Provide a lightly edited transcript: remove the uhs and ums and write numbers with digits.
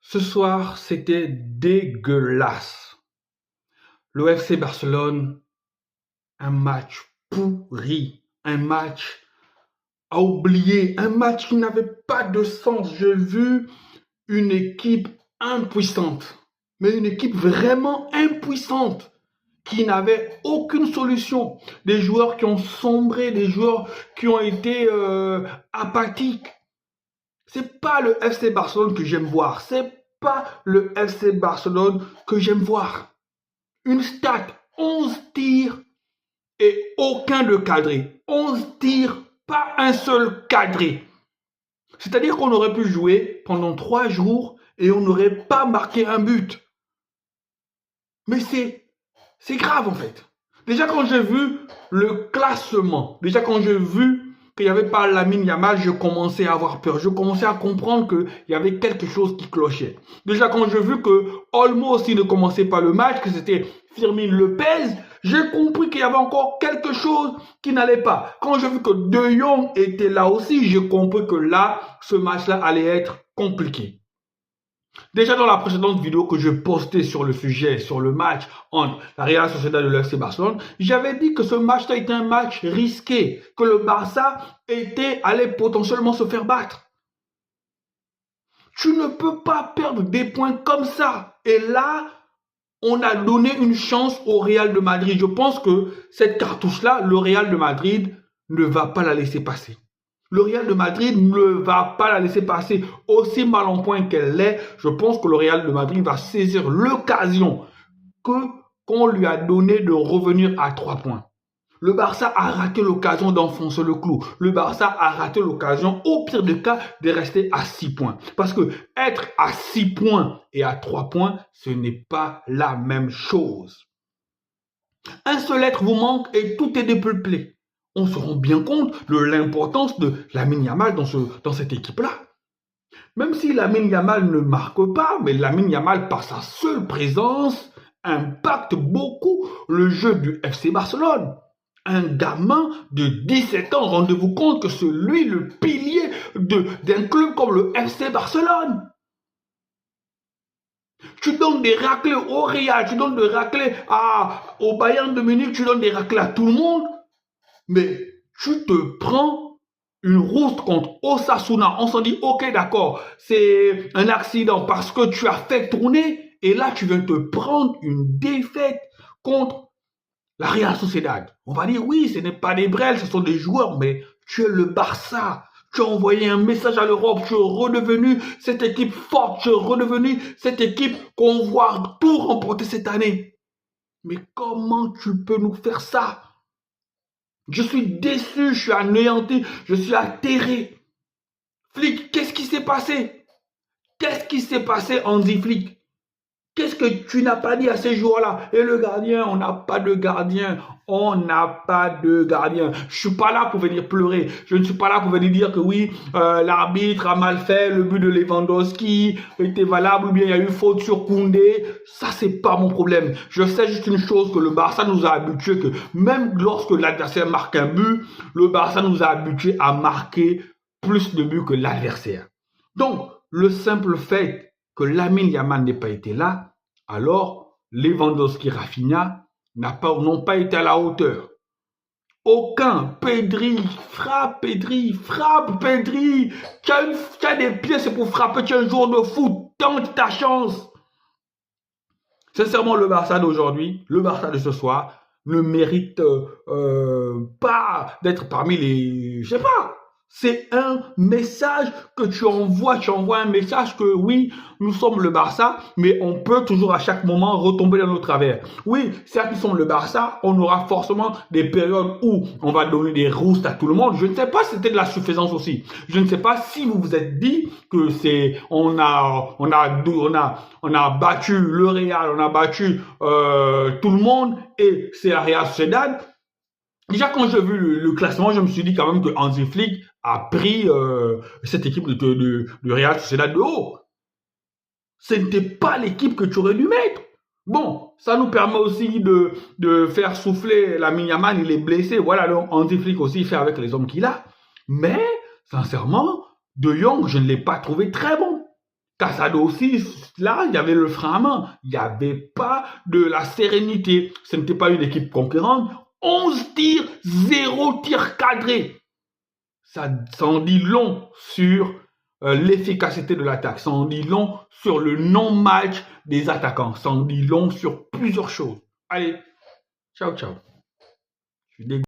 Ce soir, c'était dégueulasse. Le FC Barcelone, un match pourri, un match à oublier, un match qui n'avait pas de sens. J'ai vu une équipe impuissante, mais une équipe vraiment impuissante, qui n'avait aucune solution. Des joueurs qui ont sombré, des joueurs qui ont été apathiques. C'est pas le FC Barcelone que j'aime voir. C'est pas le FC Barcelone que j'aime voir. Une stat, 11 tirs et aucun de cadré. 11 tirs, pas un seul cadré. C'est-à-dire qu'on aurait pu jouer pendant 3 jours et on n'aurait pas marqué un but. Mais c'est grave en fait. Déjà quand j'ai vu le classement, déjà quand j'ai vu qu'il n'y avait pas Lamine Yamal, je commençais à avoir peur. Je commençais à comprendre qu'il y avait quelque chose qui clochait. Déjà quand j'ai vu que Olmo aussi ne commençait pas le match, que c'était Firmine Lopez, j'ai compris qu'il y avait encore quelque chose qui n'allait pas. Quand j'ai vu que De Jong était là aussi, j'ai compris que là, ce match-là allait être compliqué. Déjà dans la précédente vidéo que je postais sur le sujet, sur le match entre la Real Sociedad et le FC Barcelone, j'avais dit que ce match-là était un match risqué, que le Barça allait potentiellement se faire battre. Tu ne peux pas perdre des points comme ça. Et là, on a donné une chance au Real de Madrid. Je pense que cette cartouche-là, le Real de Madrid ne va pas la laisser passer. Le Real de Madrid ne va pas la laisser passer. Aussi mal en point qu'elle l'est, je pense que le Real de Madrid va saisir l'occasion qu'on lui a donné de revenir à 3 points. Le Barça a raté l'occasion d'enfoncer le clou. Le Barça a raté l'occasion, au pire des cas, de rester à 6 points. Parce que être à 6 points et à 3 points, ce n'est pas la même chose. Un seul être vous manque et tout est dépeuplé. On se rend bien compte de l'importance de Lamine Yamal dans cette équipe-là. Même si Lamine Yamal ne marque pas, mais Lamine Yamal, par sa seule présence, impacte beaucoup le jeu du FC Barcelone. Un gamin de 17 ans, rendez-vous compte que c'est lui le pilier d'un club comme le FC Barcelone. Tu donnes des raclés au Real, tu donnes des raclés au Bayern de Munich, tu donnes des raclés à tout le monde. Mais tu te prends une rouste contre Osasuna. On s'en dit, ok, d'accord, c'est un accident parce que tu as fait tourner. Et là, tu viens te prendre une défaite contre la Real Sociedad. On va dire, oui, ce n'est pas des brels, ce sont des joueurs, mais tu es le Barça. Tu as envoyé un message à l'Europe, tu es redevenu cette équipe forte, tu es redevenu cette équipe qu'on voit tout remporter cette année. Mais comment tu peux nous faire ça? Je suis déçu, je suis anéanti, je suis atterré. Flick, qu'est-ce qui s'est passé? Qu'est-ce qui s'est passé, Hansi Flick? Qu'est-ce que tu n'as pas dit à ces joueurs-là? Et le gardien, on n'a pas de gardien. On n'a pas de gardien. Je suis pas là pour venir pleurer. Je ne suis pas là pour venir dire que oui, l'arbitre a mal fait, le but de Lewandowski était valable, ou bien il y a eu faute sur Koundé. Ça, c'est pas mon problème. Je sais juste une chose, que le Barça nous a habitués, que même lorsque l'adversaire marque un but, le Barça nous a habitués à marquer plus de buts que l'adversaire. Donc, le simple fait que Lamine Yamal n'ait pas été là, alors Lewandowski, Rafinha n'ont pas été à la hauteur. Aucun. Pedri, frappe Pedri. Tu as des pieds, c'est pour frapper, tu es un joueur de foot, tente ta chance. Sincèrement, le Barça d'aujourd'hui, le Barça de ce soir, ne mérite pas d'être parmi les... Je sais pas. C'est un message que tu envoies un message que oui, nous sommes le Barça, mais on peut toujours à chaque moment retomber dans nos travers. Oui, certes nous sommes le Barça, on aura forcément des périodes où on va donner des roustes à tout le monde. Je ne sais pas si c'était de la suffisance aussi. Je ne sais pas si vous vous êtes dit que on a battu le Real, on a battu tout le monde et c'est la Real Sociedad. Déjà, quand j'ai vu le classement, je me suis dit quand même que Hansi Flick a pris cette équipe de Real Sociedad de haut. Ce n'était pas l'équipe que tu aurais dû mettre. Bon, ça nous permet aussi de faire souffler Lamine Yamal, il est blessé. Voilà, donc Hansi Flick aussi fait avec les hommes qu'il a. Mais, sincèrement, De Jong, je ne l'ai pas trouvé très bon. Casado aussi, là, il y avait le frein à main. Il n'y avait pas de la sérénité. Ce n'était pas une équipe conquérante. 11 tirs, 0 tir cadré. Ça en dit long sur l'efficacité de l'attaque. Ça en dit long sur le non-match des attaquants. Ça en dit long sur plusieurs choses. Allez, ciao, ciao. Je suis dégoûté.